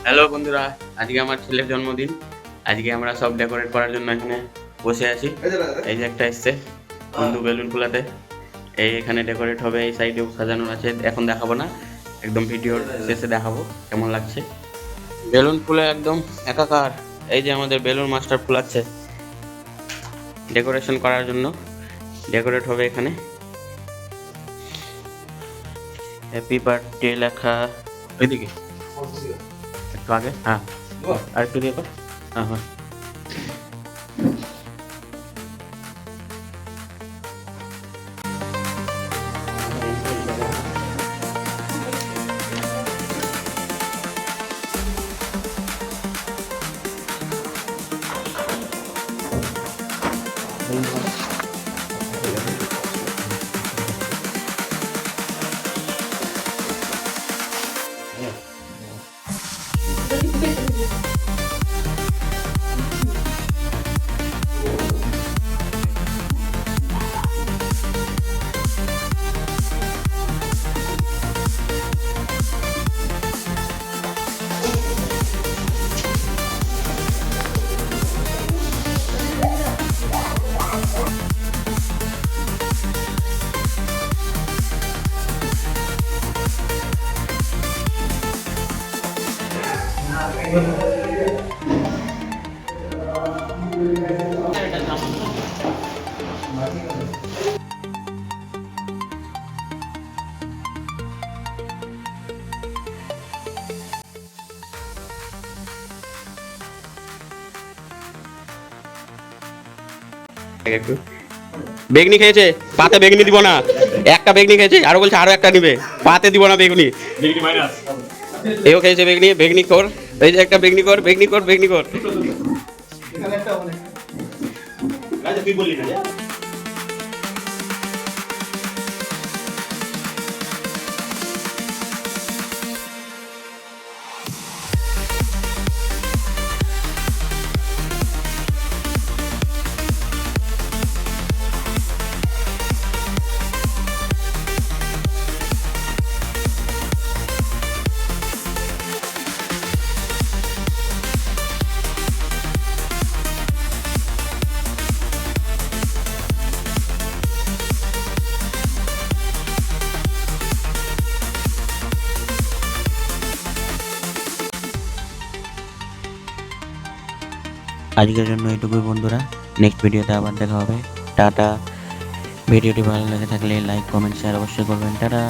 Hello বন্ধুরা, আজকে আমার ছেলের জন্মদিন। আজকে আমরা সব ডেকোরেট করার জন্য এখানে বসে আছি। এই যে একটা এসছে বন্ধু বেলুন ফুলাতে, এখানে ডেকোরেট হবে। এই সাইডেও সাজানো আছে, এখন দেখাবো না, একদম ভিডিওর শেষে দেখাবো কেমন লাগছে। বেলুন ফুলে একদম একাকার। এই যে আমাদের বেলুন মাস্টার ফুলাচ্ছে ডেকোরেশন করার জন্য। ডেকোরেট হবে এখানে, হ্যাপি বার্থডে লেখা ওইদিকে একটু আগে। হ্যাঁ, আর একটু দিয়ে কর। হ্যাঁ হ্যাঁ, একটু বেগনি খেয়েছে, পাতে বেগনি দিব না। একটা বেগনি খেয়েছে, আরো বলছে আরো একটা নিবে, পাতে দিব না বেগনি। এও খেয়েছে বেগনি, বেগনি কর। এই যে একটা বেগনি কর, বেগনি কর, বেগনি কর। তুই বললি না আজকের জন্য এইটুকুই বন্ধুরা, নেক্সট ভিডিওতে আবার দেখা হবে। টাটা। ভিডিওটি ভালো লেগে থাকলে লাইক কমেন্ট শেয়ার অবশ্যই করবেন। টাটা।